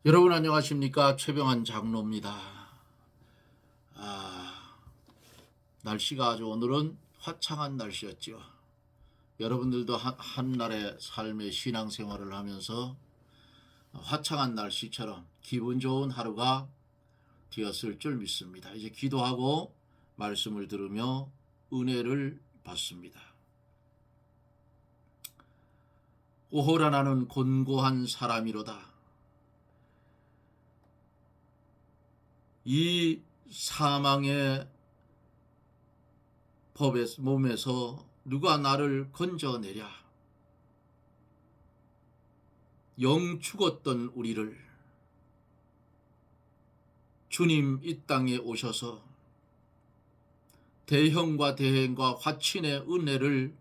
여러분 안녕하십니까? 최병환 장로입니다. 날씨가 아주 오늘은 화창한 날씨였죠. 여러분들도 한날의 삶의 신앙생활을 하면서 화창한 날씨처럼 기분 좋은 하루가 되었을 줄 믿습니다. 이제 기도하고 말씀을 들으며 은혜를 받습니다. 오호라 나는 곤고한 사람이로다. 이 사망의 몸에서 누가 나를 건져내랴. 영 죽었던 우리를 주님 이 땅에 오셔서 대형과 대행과 화친의 은혜를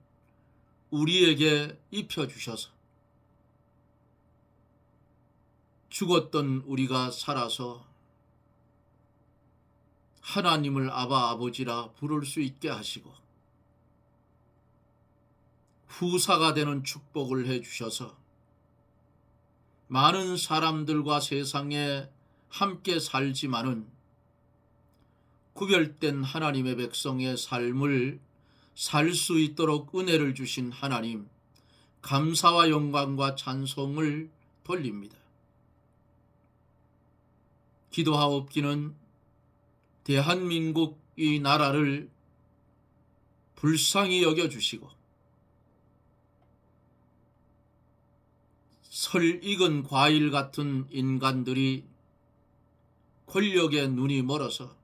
우리에게 입혀주셔서 죽었던 우리가 살아서 하나님을 아바 아버지라 부를 수 있게 하시고 후사가 되는 축복을 해주셔서 많은 사람들과 세상에 함께 살지만은 구별된 하나님의 백성의 삶을 살 수 있도록 은혜를 주신 하나님, 감사와 영광과 찬송을 돌립니다. 기도하옵기는 대한민국 이 나라를 불쌍히 여겨주시고 설익은 과일 같은 인간들이 권력에 눈이 멀어서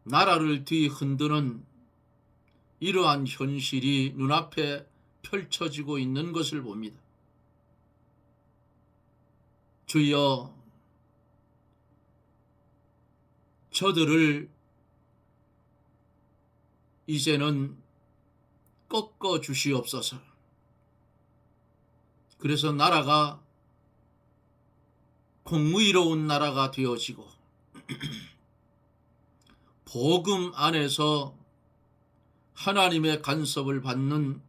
나라를 뒤흔드는 이러한 현실이 눈앞에 펼쳐지고 있는 것을 봅니다. 주여, 저들을 이제는 꺾어 주시옵소서. 그래서 나라가 공의로운 나라가 되어지고 복음 안에서 하나님의 간섭을 받는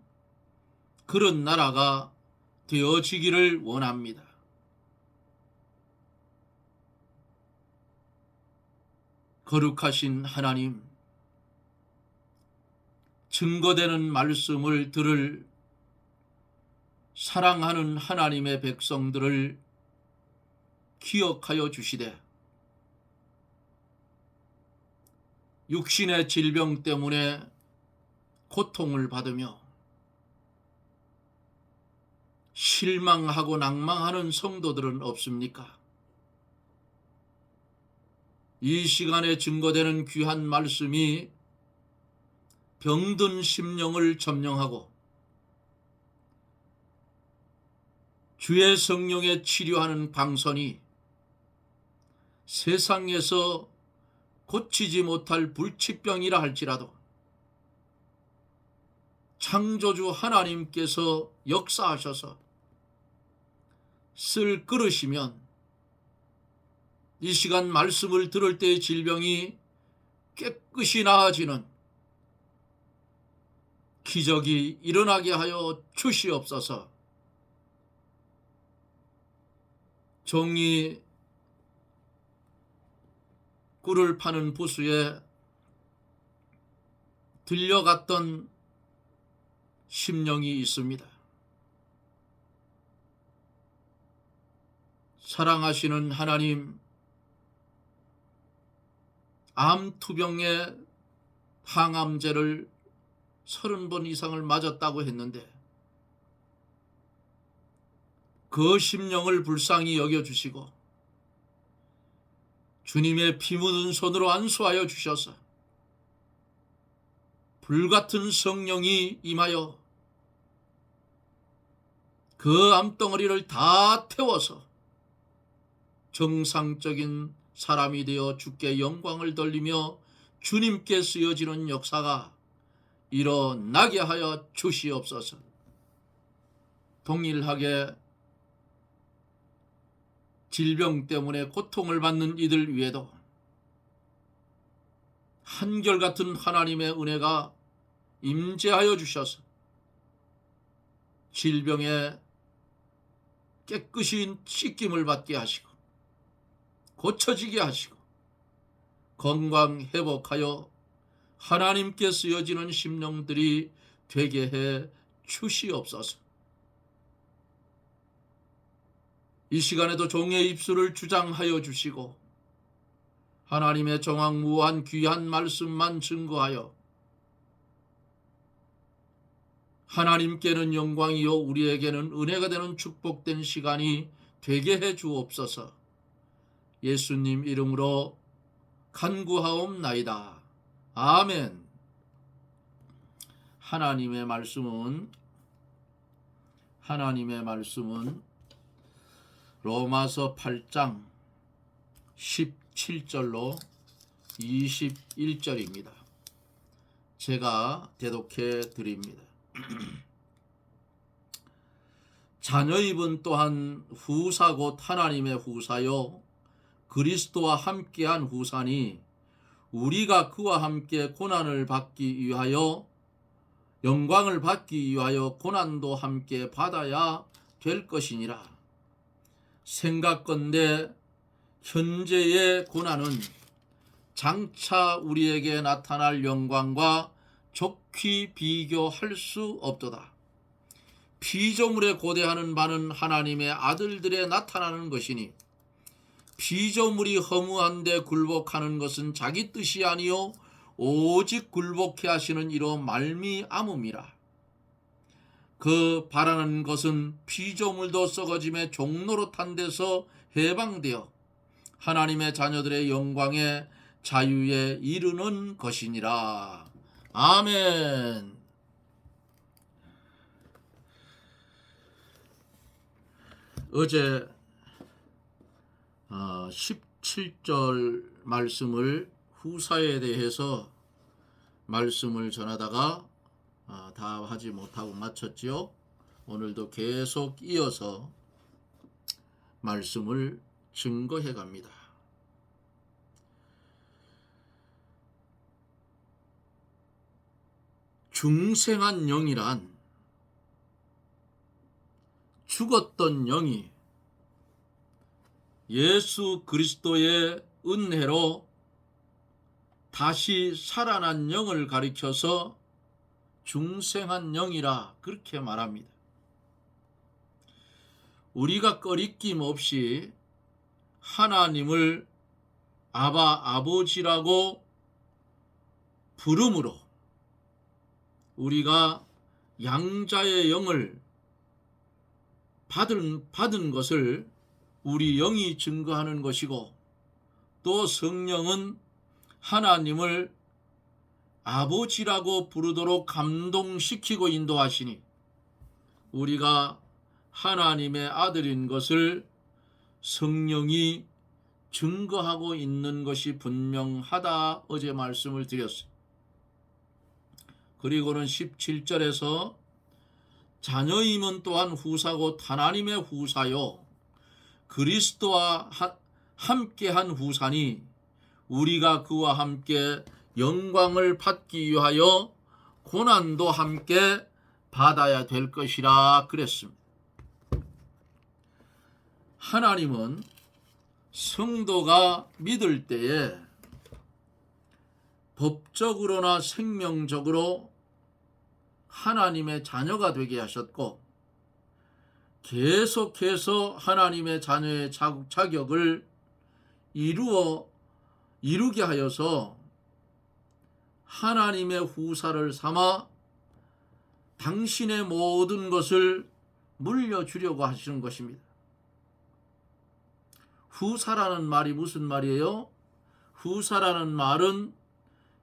그런 나라가 되어지기를 원합니다. 거룩하신 하나님, 증거되는 말씀을 들을 사랑하는 하나님의 백성들을 기억하여 주시되 육신의 질병 때문에 고통을 받으며 실망하고 낭망하는 성도들은 없습니까? 이 시간에 증거되는 귀한 말씀이 병든 심령을 점령하고 주의 성령에 치료하는 방선이 세상에서 고치지 못할 불치병이라 할지라도 창조주 하나님께서 역사하셔서 쓸 그릇이면 이 시간 말씀을 들을 때의 질병이 깨끗이 나아지는 기적이 일어나게 하여 주시옵소서. 종이 꿀을 파는 부수에 들려갔던 심령이 있습니다. 사랑하시는 하나님, 암투병의 항암제를 30번 이상을 맞았다고 했는데 그 심령을 불쌍히 여겨주시고 주님의 피 묻은 손으로 안수하여 주셔서 불같은 성령이 임하여 그 암덩어리를 다 태워서 정상적인 사람이 되어 주께 영광을 돌리며 주님께 쓰여지는 역사가 일어나게 하여 주시옵소서. 동일하게 질병 때문에 고통을 받는 이들 위에도 한결같은 하나님의 은혜가 임재하여 주셔서 질병의 깨끗이 씻김을 받게 하시고 고쳐지게 하시고 건강 회복하여 하나님께 쓰여지는 심령들이 되게 해 주시옵소서. 이 시간에도 종의 입술을 주장하여 주시고 하나님의 정확무한 귀한 말씀만 증거하여 하나님께는 영광이요 우리에게는 은혜가 되는 축복된 시간이 되게 해 주옵소서. 예수님 이름으로 간구하옵나이다. 아멘. 하나님의 말씀은 로마서 8장 17절로 21절입니다. 제가 대독해 드립니다. 자녀입은 또한 후사 곧 하나님의 후사요 그리스도와 함께한 후사니 우리가 그와 함께 고난을 받기 위하여 영광을 받기 위하여 고난도 함께 받아야 될 것이니라. 생각건대 현재의 고난은 장차 우리에게 나타날 영광과 좋게 비교할 수 없도다. 피조물에 고대하는 바는 하나님의 아들들에 나타나는 것이니 피조물이 허무한데 굴복하는 것은 자기 뜻이 아니요 오직 굴복해 하시는 이로 말미암음이라. 그 바라는 것은 피조물도 썩어짐의 종노릇한 데서 해방되어 하나님의 자녀들의 영광에 자유에 이르는 것이니라. 아멘. 어제 17절 말씀을 후사에 대해서 말씀을 전하다가 다 하지 못하고 마쳤지요. 오늘도 계속 이어서 말씀을 증거해 갑니다. 중생한 영이란 죽었던 영이 예수 그리스도의 은혜로 다시 살아난 영을 가리켜서 중생한 영이라 그렇게 말합니다. 우리가 꺼리낌 없이 하나님을 아버지라고 부름으로 우리가 양자의 영을 받은 것을 우리 영이 증거하는 것이고, 또 성령은 하나님을 아버지라고 부르도록 감동시키고 인도하시니 우리가 하나님의 아들인 것을 성령이 증거하고 있는 것이 분명하다 어제 말씀을 드렸어요. 그리고는 17절에서 자녀임은 또한 후사고 하나님의 후사요 그리스도와 함께한 후사니 우리가 그와 함께 영광을 받기 위하여 고난도 함께 받아야 될 것이라 그랬습니다. 하나님은 성도가 믿을 때에 법적으로나 생명적으로 하나님의 자녀가 되게 하셨고, 계속해서 하나님의 자녀의 자격을 이루게 하여서 하나님의 후사를 삼아 당신의 모든 것을 물려주려고 하시는 것입니다. 후사라는 말이 무슨 말이에요? 후사라는 말은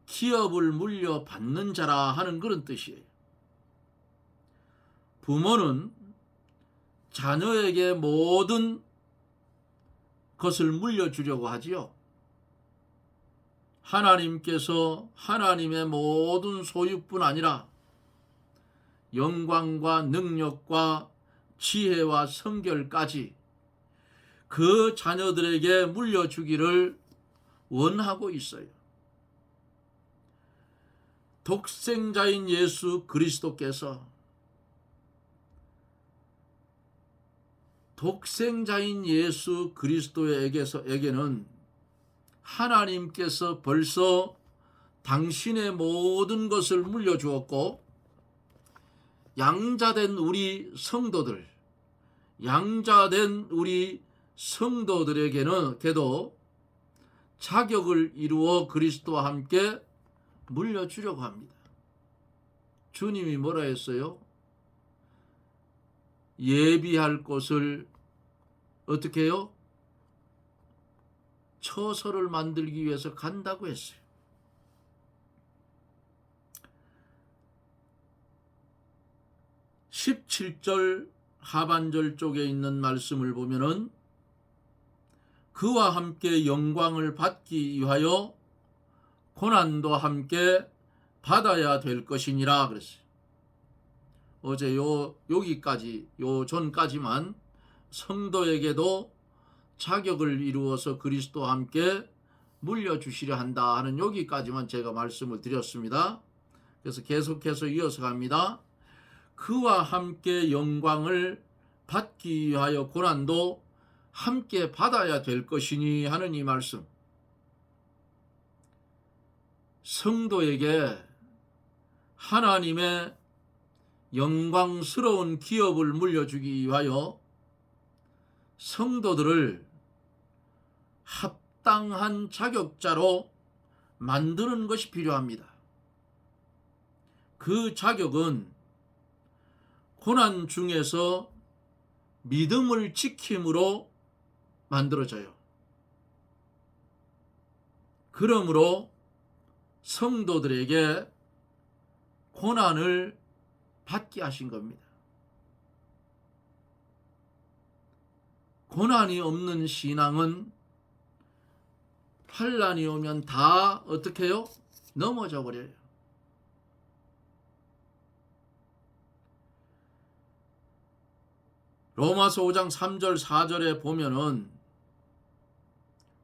기업을 물려받는 자라 하는 그런 뜻이에요. 부모는 자녀에게 모든 것을 물려주려고 하지요. 하나님께서 하나님의 모든 소유뿐 아니라 영광과 능력과 지혜와 성결까지 그 자녀들에게 물려주기를 원하고 있어요. 독생자인 예수 그리스도께서 독생자인 예수 그리스도에게는 하나님께서 벌써 당신의 모든 것을 물려주었고, 양자된 우리 성도들에게도 자격을 이루어 그리스도와 함께 물려주려고 합니다. 주님이 뭐라 했어요? 예비할 곳을 어떻게 해요? 처소를 만들기 위해서 간다고 했어요. (17절) 하반절 쪽에 있는 말씀을 보면은 그와 함께 영광을 받기 위하여 고난도 함께 받아야 될 것이니라 그랬어요. 어제 여기까지 전까지만 성도에게도 자격을 이루어서 그리스도와 함께 물려주시려 한다 하는 여기까지만 제가 말씀을 드렸습니다. 그래서 계속해서 이어서 갑니다. 그와 함께 영광을 받기 위하여 고난도 함께 받아야 될 것이니 하는 이 말씀. 성도에게 하나님의 영광스러운 기업을 물려주기 위하여 성도들을 합당한 자격자로 만드는 것이 필요합니다. 그 자격은 고난 중에서 믿음을 지킴으로 만들어져요. 그러므로 성도들에게 고난을 받게 하신 겁니다. 고난이 없는 신앙은 환난이 오면 다 어떻게 해요? 넘어져 버려요. 로마서 5장 3절 4절에 보면은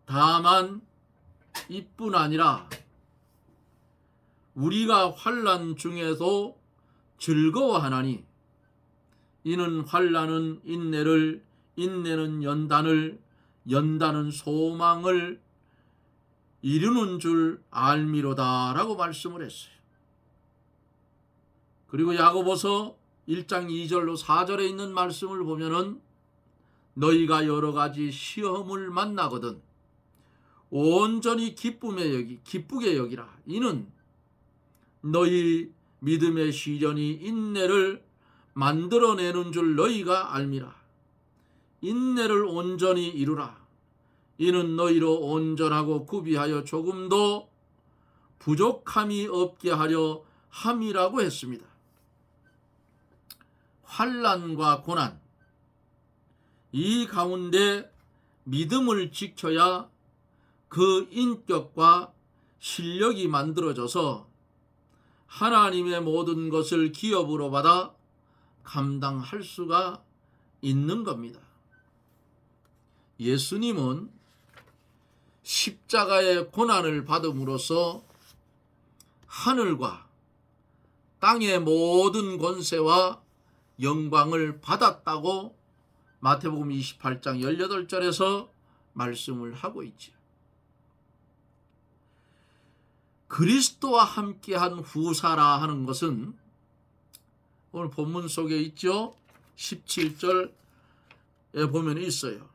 다만 이뿐 아니라 우리가 환난 중에도 즐거워하나니 이는 환난은 인내를, 인내는 연단을, 연단은 소망을 이루는 줄 알미로다 라고 말씀을 했어요. 그리고 야고보서 1장 2절로 4절에 있는 말씀을 보면은 너희가 여러 가지 시험을 만나거든 온전히 기쁘게 여기라. 이는 너희 믿음의 시련이 인내를 만들어내는 줄 너희가 알미라. 인내를 온전히 이루라. 이는 너희로 온전하고 구비하여 조금도 부족함이 없게 하려 함이라고 했습니다. 환난과 고난, 이 가운데 믿음을 지켜야 그 인격과 실력이 만들어져서 하나님의 모든 것을 기업으로 받아 감당할 수가 있는 겁니다. 예수님은 십자가의 고난을 받음으로써 하늘과 땅의 모든 권세와 영광을 받았다고 마태복음 28장 18절에서 말씀을 하고 있지요. 그리스도와 함께한 후사라 하는 것은 오늘 본문 속에 있죠. 17절에 보면 있어요.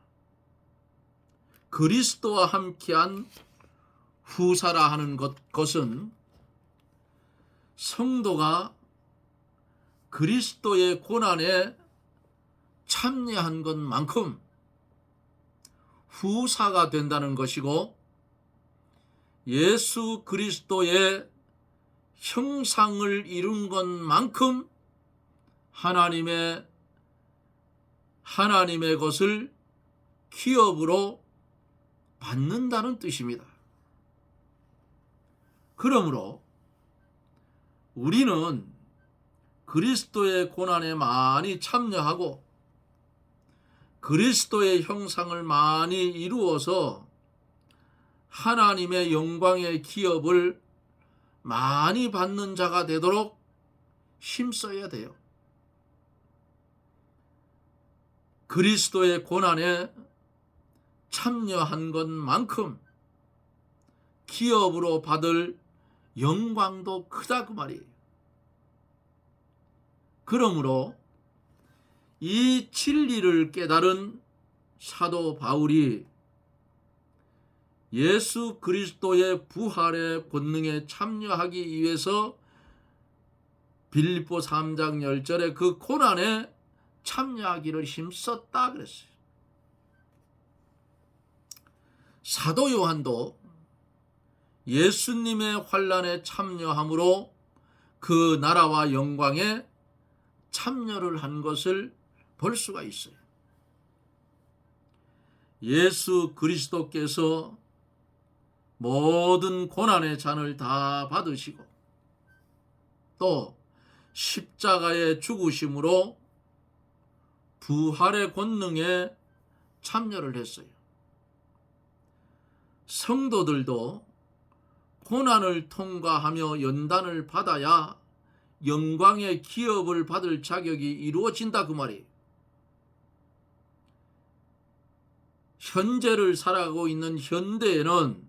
그리스도와 함께한 후사라 하는 것은 성도가 그리스도의 고난에 참여한 것만큼 후사가 된다는 것이고, 예수 그리스도의 형상을 이룬 것만큼 하나님의 것을 기업으로 받는다는 뜻입니다. 그러므로 우리는 그리스도의 고난에 많이 참여하고 그리스도의 형상을 많이 이루어서 하나님의 영광의 기업을 많이 받는 자가 되도록 힘써야 돼요. 그리스도의 고난에 참여한 것만큼 기업으로 받을 영광도 크다 그 말이에요. 그러므로 이 진리를 깨달은 사도 바울이 예수 그리스도의 부활의 권능에 참여하기 위해서 빌립보 3장 10절에 그 고난에 참여하기를 힘썼다 그랬어요. 사도 요한도 예수님의 환난에 참여함으로 그 나라와 영광에 참여를 한 것을 볼 수가 있어요. 예수 그리스도께서 모든 고난의 잔을 다 받으시고 또 십자가의 죽으심으로 부활의 권능에 참여를 했어요. 성도들도 고난을 통과하며 연단을 받아야 영광의 기업을 받을 자격이 이루어진다 그 말이에요. 현재를 살아가고 있는 현대에는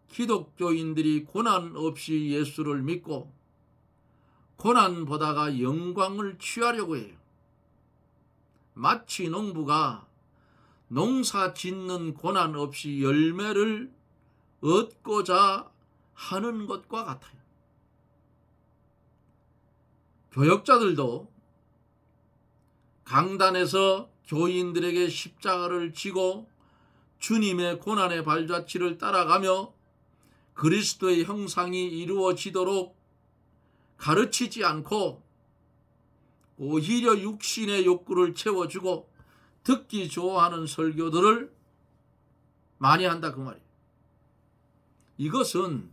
기독교인들이 고난 없이 예수를 믿고 고난보다가 영광을 취하려고 해요. 마치 농부가 농사 짓는 고난 없이 열매를 얻고자 하는 것과 같아요. 교역자들도 강단에서 교인들에게 십자가를 지고 주님의 고난의 발자취를 따라가며 그리스도의 형상이 이루어지도록 가르치지 않고 오히려 육신의 욕구를 채워주고 듣기 좋아하는 설교들을 많이 한다 그 말이에요. 이것은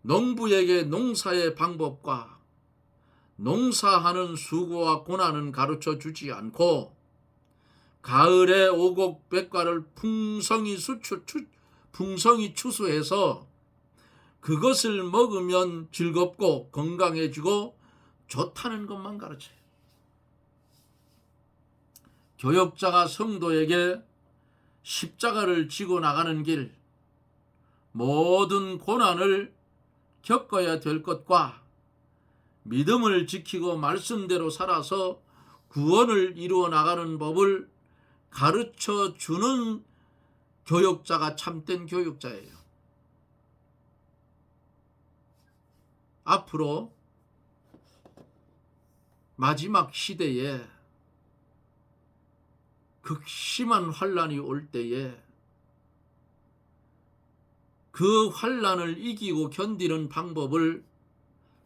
농부에게 농사의 방법과 농사하는 수고와 고난은 가르쳐 주지 않고 가을에 오곡백과를 풍성히 추수해서 그것을 먹으면 즐겁고 건강해지고 좋다는 것만 가르쳐요. 교역자가 성도에게 십자가를 지고 나가는 길, 모든 고난을 겪어야 될 것과 믿음을 지키고 말씀대로 살아서 구원을 이루어 나가는 법을 가르쳐 주는 교역자가 참된 교역자예요. 앞으로 마지막 시대에 극심한 환난이 올 때에 그 환난을 이기고 견디는 방법을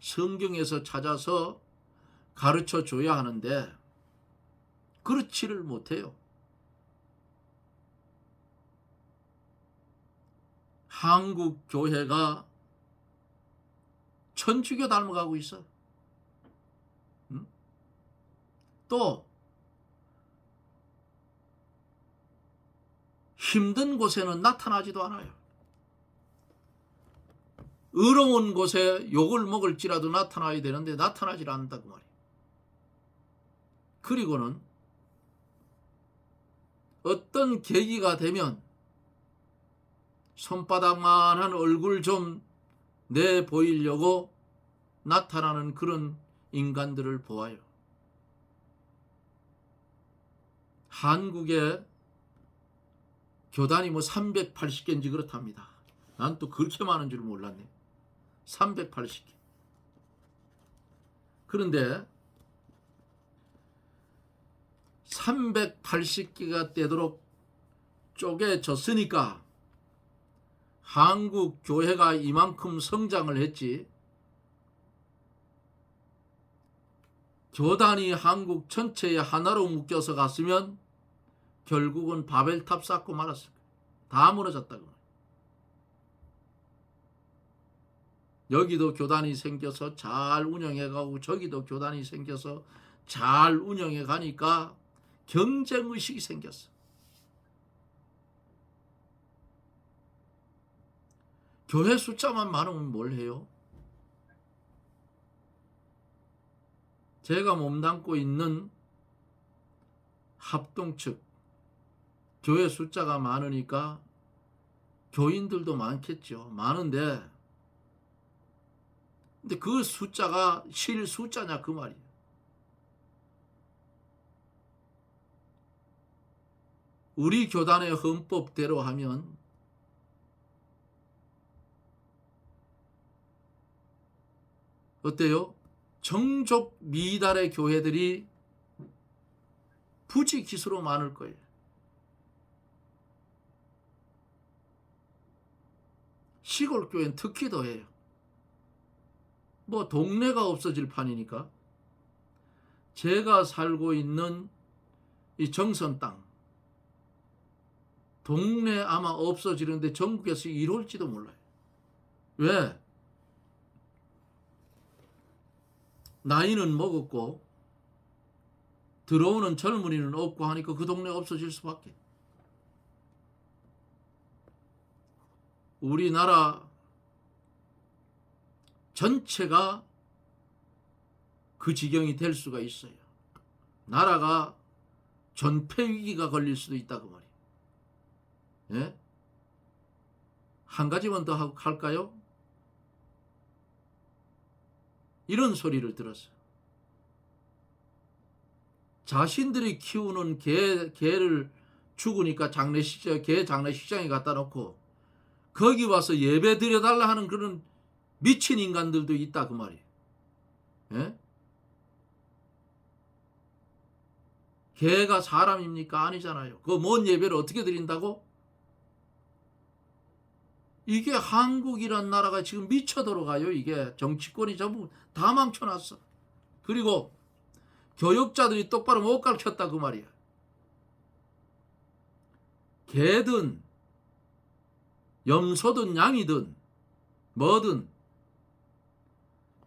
성경에서 찾아서 가르쳐 줘야 하는데 그렇지를 못해요. 한국 교회가 천주교 닮아가고 있어. 또 힘든 곳에는 나타나지도 않아요. 의로운 곳에 욕을 먹을지라도 나타나야 되는데 나타나질 않는다고 말이에요. 그리고는 어떤 계기가 되면 손바닥만한 얼굴 좀 내보이려고 나타나는 그런 인간들을 보아요. 한국에 교단이 380개인지 그렇답니다. 난 또 그렇게 많은 줄 몰랐네. 380개. 그런데 380개가 되도록 쪼개졌으니까 한국 교회가 이만큼 성장을 했지, 교단이 한국 전체에 하나로 묶여서 갔으면 결국은 바벨탑 쌓고 말았을 거예요. 다 무너졌다고. 여기도 교단이 생겨서 잘 운영해가고 저기도 교단이 생겨서 잘 운영해가니까 경쟁의식이 생겼어. 교회 숫자만 많으면 뭘 해요? 제가 몸담고 있는 합동 측 교회 숫자가 많으니까 교인들도 많겠죠. 많은데 근데 그 숫자가 실 숫자냐 그 말이에요. 우리 교단의 헌법대로 하면 어때요? 정족 미달의 교회들이 부지기수로 많을 거예요. 시골 교회는 특히 더해요. 뭐 동네가 없어질 판이니까. 제가 살고 있는 이 정선 땅 동네 아마 없어지는데 전국에서 이룰지도 몰라요. 왜? 나이는 먹었고 들어오는 젊은이는 없고 하니까 그 동네 없어질 수밖에. 우리나라 전체가 그 지경이 될 수가 있어요. 나라가 전폐 위기가 걸릴 수도 있다 그 말이에요. 예? 한 가지만 더 할까요? 이런 소리를 들었어요. 자신들이 키우는 개를 죽으니까 개 장례식장에 갖다 놓고 거기 와서 예배 드려달라 하는 그런 미친 인간들도 있다 그 말이에요. 예? 개가 사람입니까? 아니잖아요. 그 뭔 예배를 어떻게 드린다고? 이게 한국이란 나라가 지금 미쳐 들어가요. 이게 정치권이 전부 다 망쳐놨어. 그리고 교육자들이 똑바로 못 가르쳤다 그 말이야. 개든 염소든 양이든 뭐든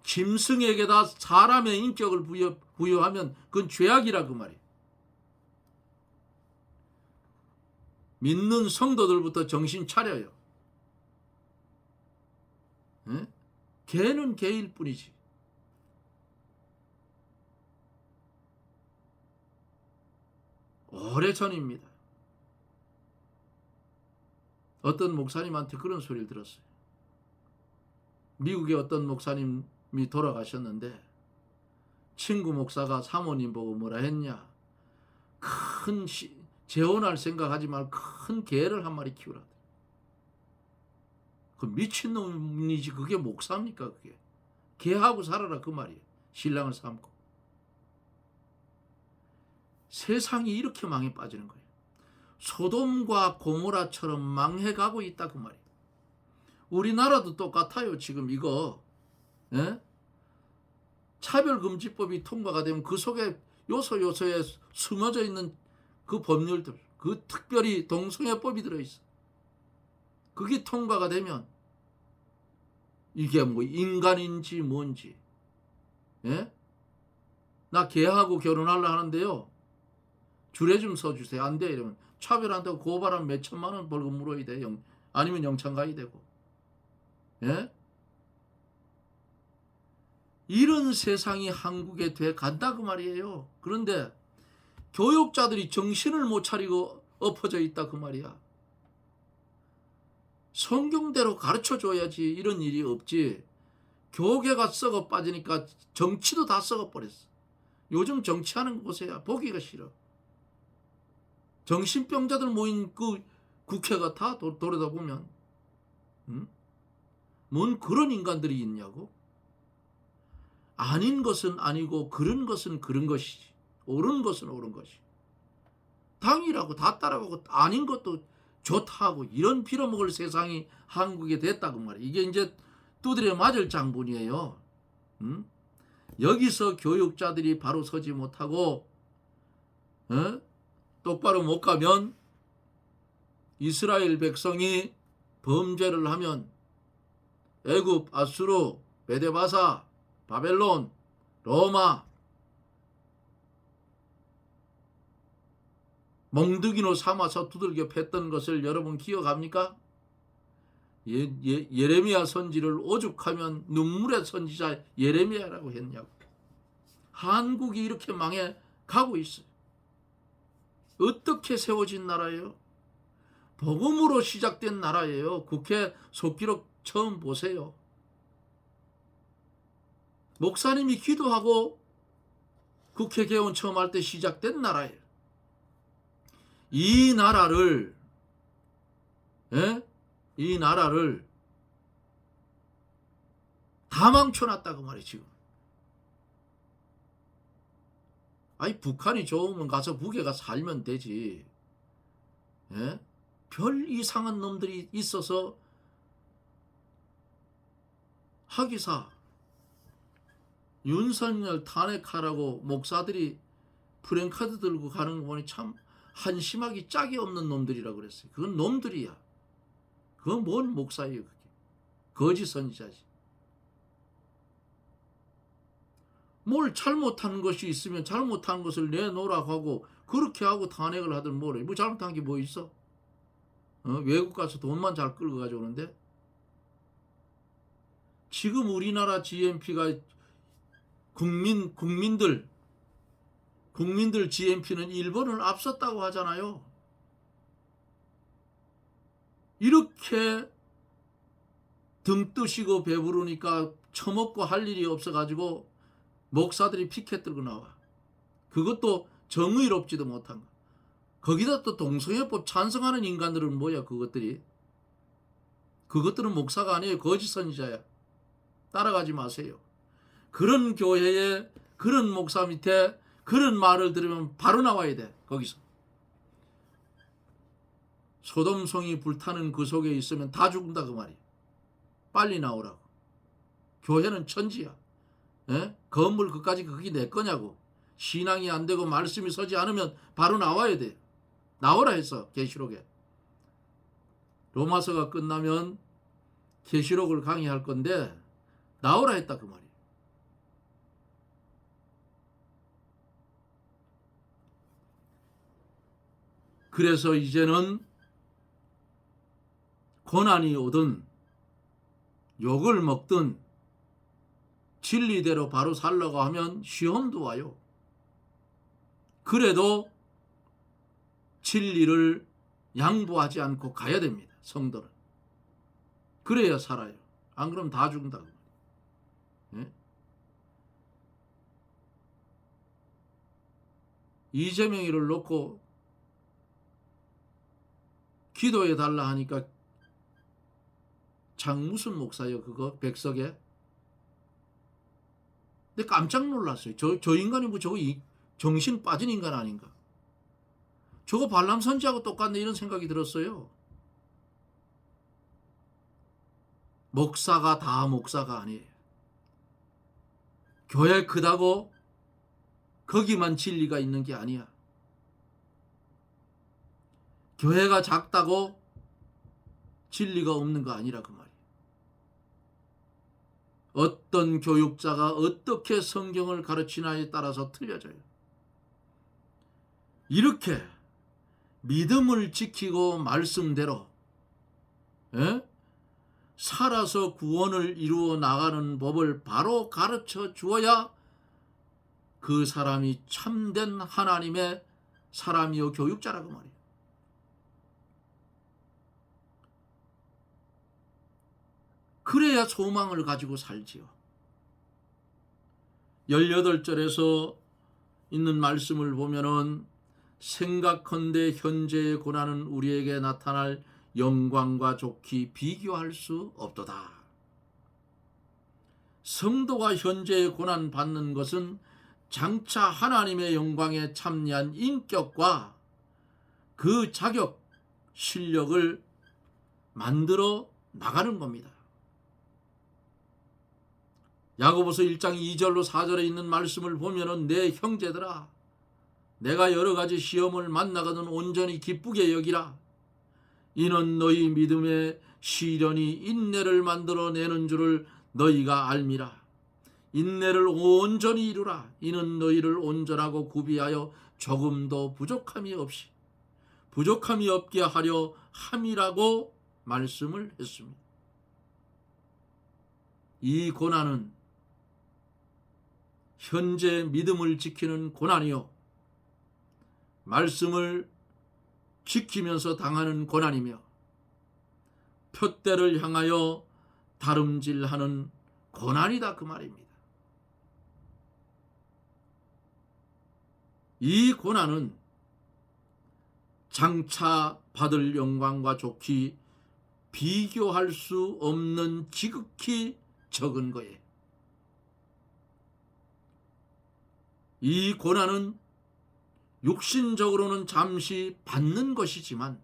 짐승에게다 사람의 인격을 부여하면 그건 죄악이라 그 말이야. 믿는 성도들부터 정신 차려요. 에? 개는 개일 뿐이지. 오래전입니다. 어떤 목사님한테 그런 소리를 들었어요. 미국의 어떤 목사님이 돌아가셨는데 친구 목사가 사모님 보고 뭐라 했냐. 재혼할 생각하지 말고 큰 개를 한 마리 키우라. 그 미친놈이지 그게 목사입니까 그게. 개하고 살아라 그 말이에요. 신랑을 삼고. 세상이 이렇게 망해 빠지는 거예요. 소돔과 고모라처럼 망해가고 있다 그 말이에요. 우리나라도 똑같아요. 지금 이거 예? 차별금지법이 통과가 되면 그 속에 요소에 숨어져 있는 그 법률들, 그 특별히 동성애법이 들어있어. 그게 통과가 되면 이게 뭐 인간인지 뭔지. 예? 나 걔하고 결혼하려 하는데요. 줄에 좀 서주세요. 안 돼. 이러면 차별한다고 고발하면 몇 천만 원 벌금 물어야 돼. 아니면 영창 가야 되고. 예? 이런 세상이 한국에 돼 간다 그 말이에요. 그런데 교육자들이 정신을 못 차리고 엎어져 있다 그 말이야. 성경대로 가르쳐줘야지 이런 일이 없지. 교계가 썩어 빠지니까 정치도 다 썩어 버렸어. 요즘 정치하는 곳에야 보기가 싫어. 정신병자들 모인 그 국회가 다 돌아다 보면 뭔 그런 인간들이 있냐고. 아닌 것은 아니고 그런 것은 그런 것이지. 옳은 것은 옳은 것이. 당이라고 다 따라가고 아닌 것도 좋다고 이런 빌어먹을 세상이 한국에 됐다고 말이야. 이게 이제 두드려 맞을 장본이에요. 여기서 교육자들이 바로 서지 못하고 똑바로 못 가면 이스라엘 백성이 범죄를 하면 애굽, 아수르, 메데바사, 바벨론, 로마 멍드기로 삼아서 두들겨 팼던 것을 여러분 기억합니까? 예레미야 선지를 오죽하면 눈물의 선지자 예레미야라고 했냐고. 한국이 이렇게 망해 가고 있어요. 어떻게 세워진 나라예요? 복음으로 시작된 나라예요. 국회 속기록 처음 보세요. 목사님이 기도하고 국회 개원 처음 할 때 시작된 나라예요. 이 나라를 이 나라를 다 망쳐놨다고 말이에요. 지금. 아니 북한이 좋으면 가서 북에 가서 살면 되지. 별 이상한 놈들이 있어서 하기사 윤석열 탄핵하라고 목사들이 프랭카드 들고 가는 거 보니 참 한심하기 짝이 없는 놈들이라고 그랬어요. 그건 놈들이야. 그건 뭔 목사예요. 그게. 거짓 선지자지. 뭘 잘못한 것이 있으면 잘못한 것을 내놓으라고 하고 그렇게 하고 탄핵을 하든 뭐래. 뭐 잘못한 게 뭐 있어? 외국 가서 돈만 잘 끌고 가져오는데 지금 우리나라 GNP가 국민들 GNP는 일본을 앞섰다고 하잖아요. 이렇게 등 뜨시고 배부르니까 처먹고 할 일이 없어가지고 목사들이 피켓 들고 나와. 그것도 정의롭지도 못한 거. 거기다 또 동성애법 찬성하는 인간들은 뭐야 그것들이. 그것들은 목사가 아니에요. 거짓 선지자야. 따라가지 마세요. 그런 교회에 그런 목사 밑에 그런 말을 들으면 바로 나와야 돼. 거기서. 소돔성이 불타는 그 속에 있으면 다 죽는다 그 말이야. 빨리 나오라고. 교회는 천지야. 건물 그까지 그게 내 거냐고. 신앙이 안 되고 말씀이 서지 않으면 바로 나와야 돼. 나오라 했어. 계시록에. 로마서가 끝나면 계시록을 강의할 건데 나오라 했다 그 말이야. 그래서 이제는 고난이 오든 욕을 먹든 진리대로 바로 살려고 하면 시험도 와요. 그래도 진리를 양보하지 않고 가야 됩니다. 성도는. 그래야 살아요. 안 그러면 다 죽는다고. 이재명이를 놓고 기도해 달라 하니까 무슨 목사예요 그거 백석에. 근데 깜짝 놀랐어요. 저 인간이 뭐 저거 정신 빠진 인간 아닌가. 저거 발람 선지하고 똑같네 이런 생각이 들었어요. 목사가 다 목사가 아니에요. 교회 크다고 거기만 진리가 있는 게 아니야. 교회가 작다고 진리가 없는 거 아니라 그 말이야. 어떤 교육자가 어떻게 성경을 가르치나에 따라서 틀려져요. 이렇게 믿음을 지키고 말씀대로 살아서 구원을 이루어 나가는 법을 바로 가르쳐 주어야 그 사람이 참된 하나님의 사람이요 교육자라고 말이에요. 그래야 소망을 가지고 살지요. 18절에서 있는 말씀을 보면은 생각컨대 현재의 고난은 우리에게 나타날 영광과 좋게 비교할 수 없도다. 성도가 현재의 고난 받는 것은 장차 하나님의 영광에 참여한 인격과 그 자격, 실력을 만들어 나가는 겁니다. 야고보서 1장 2절로 4절에 있는 말씀을 보면은 내 형제들아 내가 여러 가지 시험을 만나거든 온전히 기쁘게 여기라. 이는 너희 믿음의 시련이 인내를 만들어내는 줄을 너희가 알미라. 인내를 온전히 이루라. 이는 너희를 온전하고 구비하여 조금도 부족함이 없게 하려 함이라고 말씀을 했습니다. 이 고난은 현재 믿음을 지키는 고난이요 말씀을 지키면서 당하는 고난이며 표대를 향하여 다름질하는 고난이다 그 말입니다. 이 고난은 장차 받을 영광과 좋기 비교할 수 없는 지극히 적은 거예요. 이 고난은 육신적으로는 잠시 받는 것이지만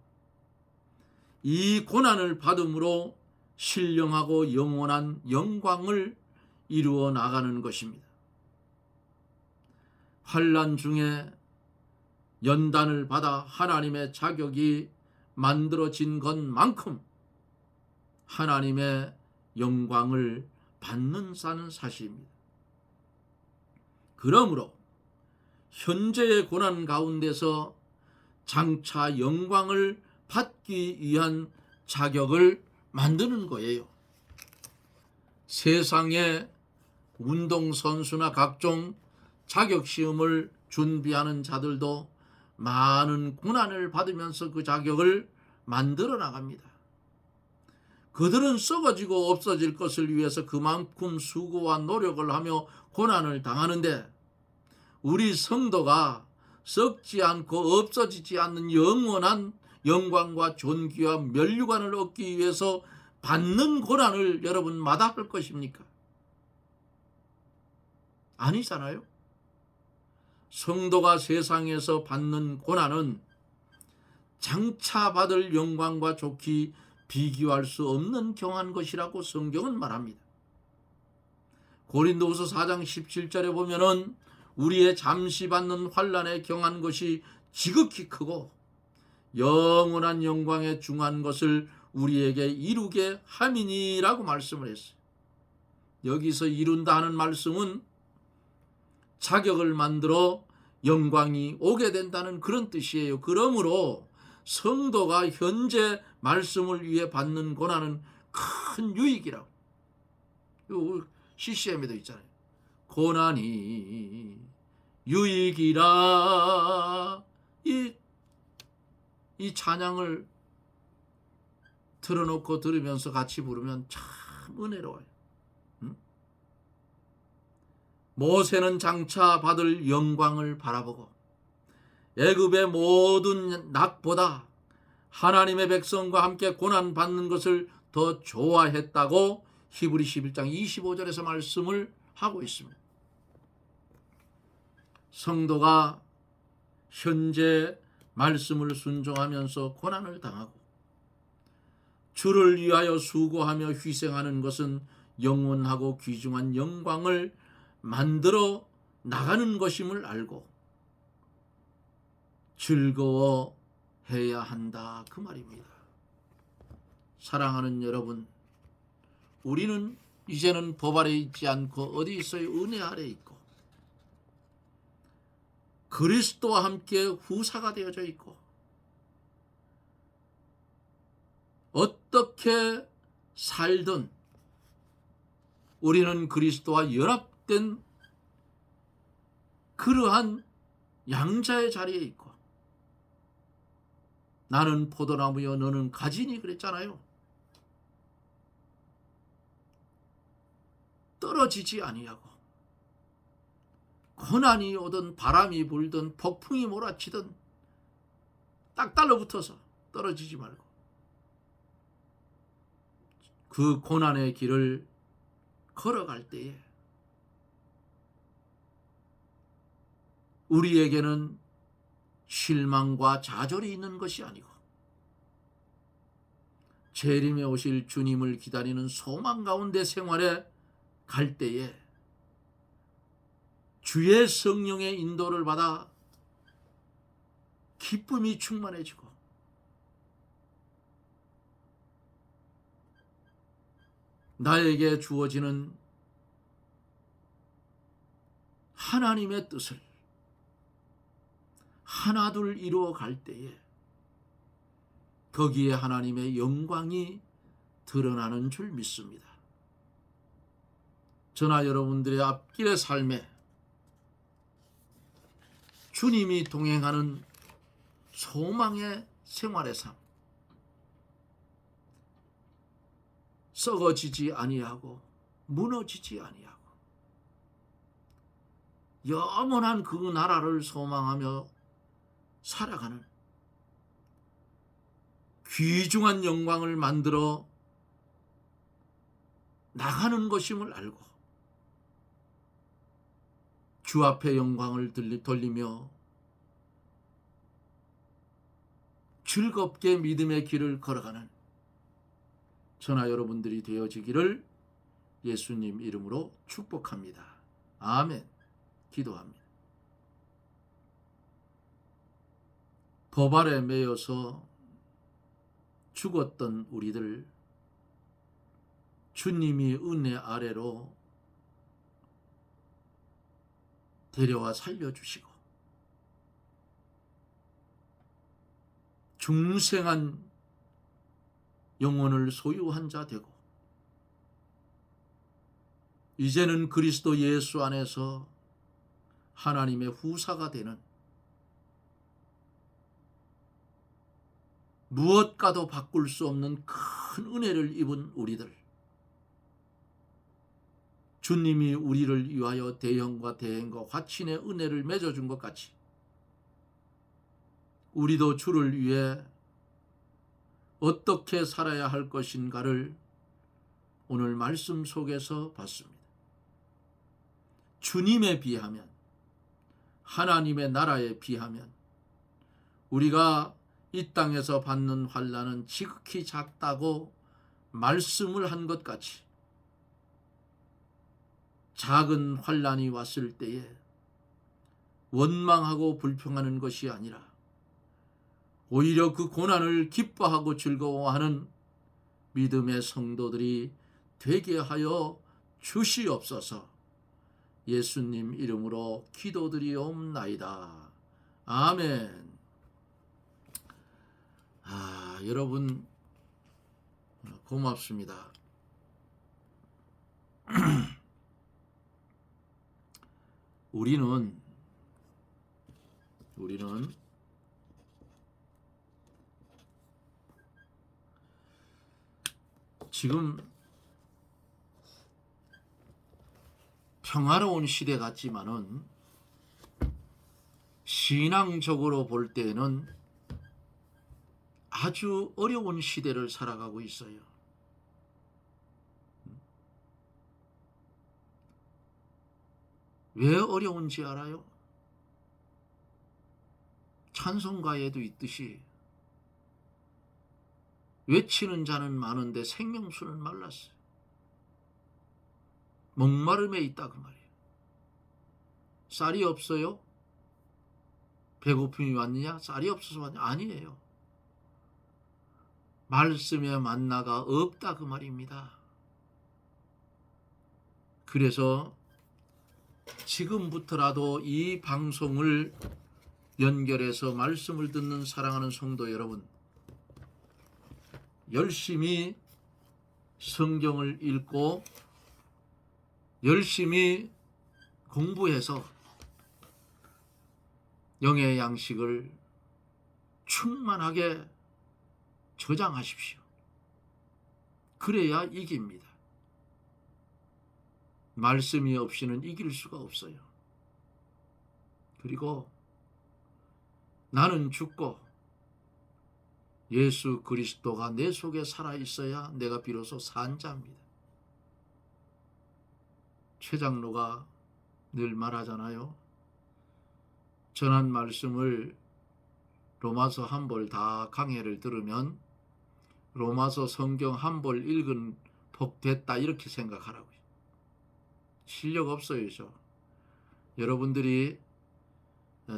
이 고난을 받음으로 신령하고 영원한 영광을 이루어 나가는 것입니다. 환난 중에 연단을 받아 하나님의 자격이 만들어진 것만큼 하나님의 영광을 받는다는 사실입니다. 그러므로 현재의 고난 가운데서 장차 영광을 받기 위한 자격을 만드는 거예요. 세상의 운동선수나 각종 자격시험을 준비하는 자들도 많은 고난을 받으면서 그 자격을 만들어 나갑니다. 그들은 썩어지고 없어질 것을 위해서 그만큼 수고와 노력을 하며 고난을 당하는데 우리 성도가 썩지 않고 없어지지 않는 영원한 영광과 존귀와 면류관을 얻기 위해서 받는 고난을 여러분 마다할 것입니까? 아니잖아요. 성도가 세상에서 받는 고난은 장차 받을 영광과 좋기 비교할 수 없는 경한 것이라고 성경은 말합니다. 고린도후서 4장 17절에 보면은 우리의 잠시 받는 환난에 경한 것이 지극히 크고 영원한 영광에 중한 것을 우리에게 이루게 함이니라고 말씀을 했어요. 여기서 이룬다 하는 말씀은 자격을 만들어 영광이 오게 된다는 그런 뜻이에요. 그러므로 성도가 현재 말씀을 위해 받는 고난은 큰 유익이라고. CCM에도 있잖아요. 고난이 유익이라. 이 찬양을 틀어놓고 들으면서 같이 부르면 참 은혜로워요. 모세는 장차 받을 영광을 바라보고 애굽의 모든 낙보다 하나님의 백성과 함께 고난받는 것을 더 좋아했다고 히브리 11장 25절에서 말씀을 하고 있습니다. 성도가 현재 말씀을 순종하면서 고난을 당하고 주를 위하여 수고하며 희생하는 것은 영원하고 귀중한 영광을 만들어 나가는 것임을 알고 즐거워해야 한다 그 말입니다. 사랑하는 여러분, 우리는 이제는 법 아래 있지 않고 어디 있어요? 은혜 아래 있고 그리스도와 함께 후사가 되어져 있고 어떻게 살든 우리는 그리스도와 연합된 그러한 양자의 자리에 있고 나는 포도나무여 너는 가지니 그랬잖아요. 떨어지지 아니하고 고난이 오든 바람이 불든 폭풍이 몰아치든 딱 달라붙어서 떨어지지 말고 그 고난의 길을 걸어갈 때에 우리에게는 실망과 좌절이 있는 것이 아니고 재림에 오실 주님을 기다리는 소망 가운데 생활에 갈 때에 주의 성령의 인도를 받아 기쁨이 충만해지고 나에게 주어지는 하나님의 뜻을 하나둘 이루어 갈 때에 거기에 하나님의 영광이 드러나는 줄 믿습니다. 저나 여러분들의 앞길의 삶에 주님이 동행하는 소망의 생활의 삶, 썩어지지 아니하고 무너지지 아니하고 영원한 그 나라를 소망하며 살아가는 귀중한 영광을 만들어 나가는 것임을 알고 주 앞에 영광을 돌리며 즐겁게 믿음의 길을 걸어가는 저나 여러분들이 되어지기를 예수님 이름으로 축복합니다. 아멘. 기도합니다. 법 아래 매여서 죽었던 우리들 주님이 은혜 아래로 데려와 살려주시고 중생한 영혼을 소유한 자 되고 이제는 그리스도 예수 안에서 하나님의 후사가 되는 무엇과도 바꿀 수 없는 큰 은혜를 입은 우리들, 주님이 우리를 위하여 대형과 대행과 화친의 은혜를 맺어준 것 같이 우리도 주를 위해 어떻게 살아야 할 것인가를 오늘 말씀 속에서 봤습니다. 주님에 비하면, 하나님의 나라에 비하면 우리가 이 땅에서 받는 환난은 지극히 작다고 말씀을 한 것 같이 작은 환난이 왔을 때에 원망하고 불평하는 것이 아니라 오히려 그 고난을 기뻐하고 즐거워하는 믿음의 성도들이 되게 하여 주시옵소서. 예수님 이름으로 기도드리옵나이다. 아멘. 여러분 고맙습니다. 우리는 지금 평화로운 시대 같지만은 신앙적으로 볼 때는 아주 어려운 시대를 살아가고 있어요. 왜 어려운지 알아요? 찬송가에도 있듯이 외치는 자는 많은데 생명수는 말랐어요. 목마름에 있다 그 말이에요. 쌀이 없어요? 배고픔이 왔느냐? 쌀이 없어서 왔느냐? 아니에요. 말씀의 만나가 없다 그 말입니다. 그래서 지금부터라도 이 방송을 연결해서 말씀을 듣는 사랑하는 성도 여러분, 열심히 성경을 읽고 열심히 공부해서 영의 양식을 충만하게 저장하십시오. 그래야 이깁니다. 말씀이 없이는 이길 수가 없어요. 그리고 나는 죽고 예수 그리스도가 내 속에 살아있어야 내가 비로소 산 자입니다. 최 장로가 늘 말하잖아요. 전한 말씀을 로마서 한 벌 다 강해를 들으면 로마서 성경 한 벌 읽은 복 됐다 이렇게 생각하라고요. 실력 없어요. 저. 여러분들이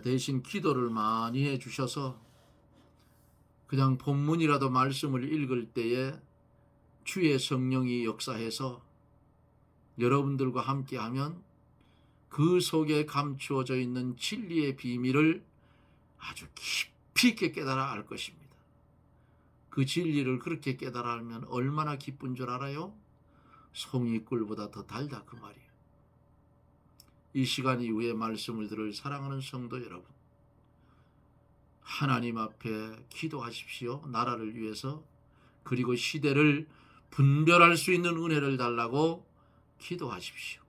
대신 기도를 많이 해주셔서 그냥 본문이라도 말씀을 읽을 때에 주의 성령이 역사해서 여러분들과 함께하면 그 속에 감추어져 있는 진리의 비밀을 아주 깊이 있게 깨달아 알 것입니다. 그 진리를 그렇게 깨달아 알면 얼마나 기쁜 줄 알아요? 송이꿀보다 더 달다 그 말이에요. 이 시간 이후에 말씀을 들을 사랑하는 성도 여러분, 하나님 앞에 기도하십시오. 나라를 위해서. 그리고 시대를 분별할 수 있는 은혜를 달라고 기도하십시오.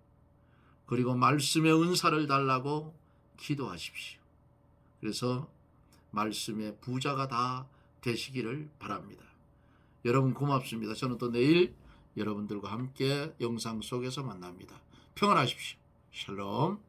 그리고 말씀의 은사를 달라고 기도하십시오. 그래서 말씀의 부자가 다 되시기를 바랍니다. 여러분 고맙습니다. 저는 또 내일 여러분들과 함께 영상 속에서 만납니다. 평안하십시오. 샬롬.